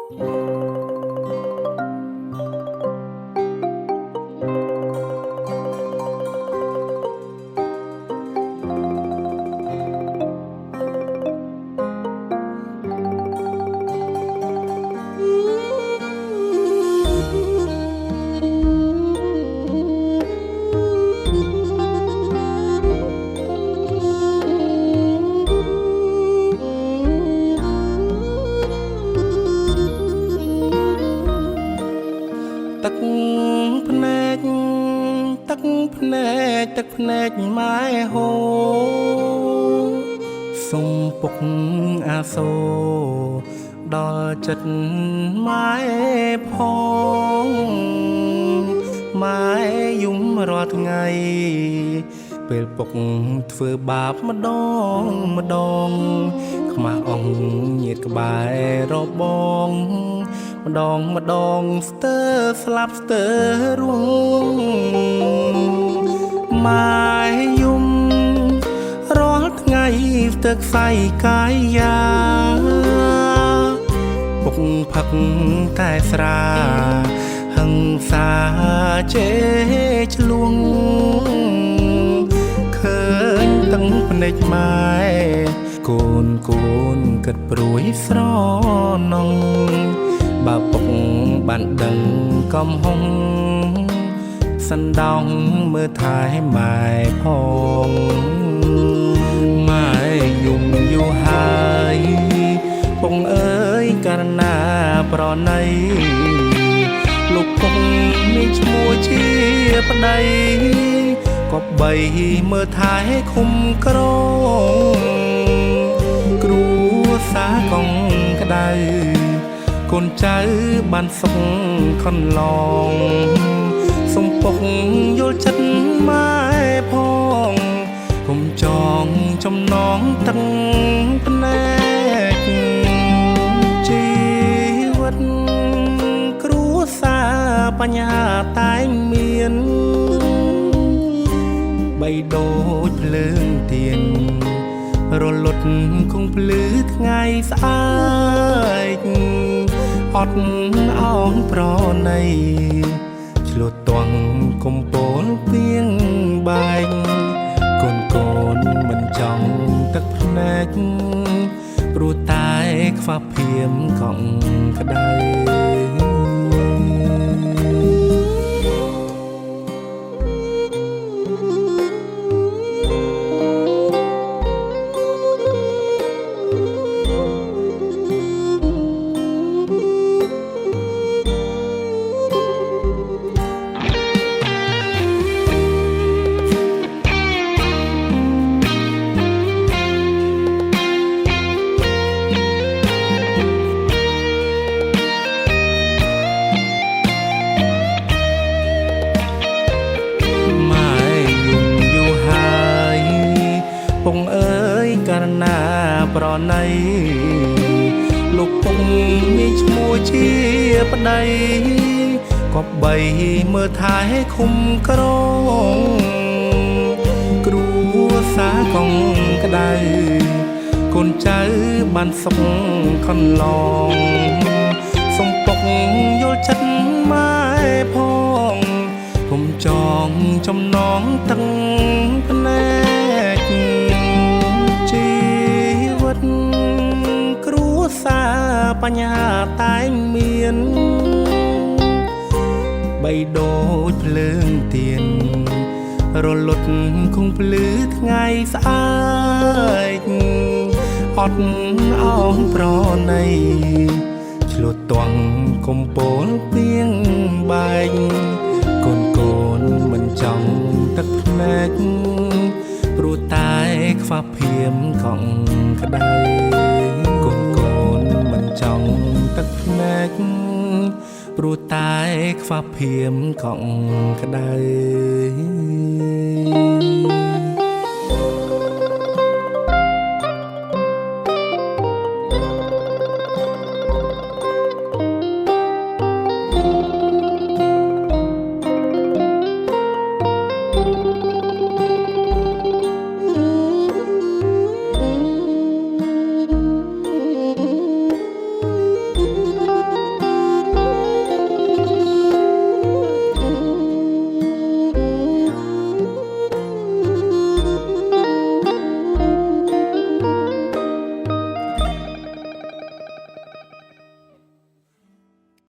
ទឹកភ្នែកទឹកភ្នែកទឹកភ្នែកម៉ែហូរសុំពុកអាសូរដល់ចិត្តម៉ែផងម៉ែយំរាល់ថ្ងៃពេលពុកធ្វើបាបម្ដងម្ដងខ្មាស់អងញាតក្បែររបងម្ដងម្ដងស្ទើរស្លាប់ស្ទើររួងម៉ែយំរាល់ថ្ងៃស្ទើរខ្សែកាយាពុកផឹកតែស្រាហឹងសាជេឆ្លួងឃើញទាំងភ្នែកម៉ែកូនគិតព្រួយស្រណងបើពុកបានដឹងកំហុងសណ្ដោងមើលថែម៉ែផងម៉ែយំយូរហើយពុកអើយករណាប្រណីលោកពុកមានឈ្មោះជាប្តីក៏បីមើលថែឃុំក្រងគ្រួសារកងក្ដៅកូនចៅបានសុខខនឡងសុំពុកយល់ចិត្តម៉ែផងគុំចងចំណងទឹកភ្នែកជីវិតគ្រួសារបញ្ហាតែងមានបីដូចភ្លើងទៀនរលត់គង់ភ្លឺថ្ងៃស្អែកអត់អោនប្រណីឆ្លុះទាស់កំពូលពីងបែកកូនមិនចង់ទឹកភ្នែកព្រោះតែខ្វះភៀមកង់ក្ដៅពុកអើយករណាប្រណីលោកពុកមានឈ្មោះជាប្តីក៏បីមើលថែឃុំក្រងគ្រួសារកងក្ដៅកូនចៅបានសុខខនឡងសុំពុកយល់ចិត្តម៉ែផងគុំចងចំណងទឹកភ្នែកជីវិតគ្រួសារបញ្ហាតែងមានបីដូចភ្លើងទៀនរលត់គង់ភ្លឺថ្ងៃស្អែកអត់អោនប្រណីឆ្លុះទាស់កំពូលពីងបែកកូនមិនចង់ទឹកភ្នែកព្រោះតែខ្វះភៀមកង់ក្ដៅកូនមិនចង់ទឹកភ្នែកព្រោះតែខ្វះភៀមកង់ក្ដៅ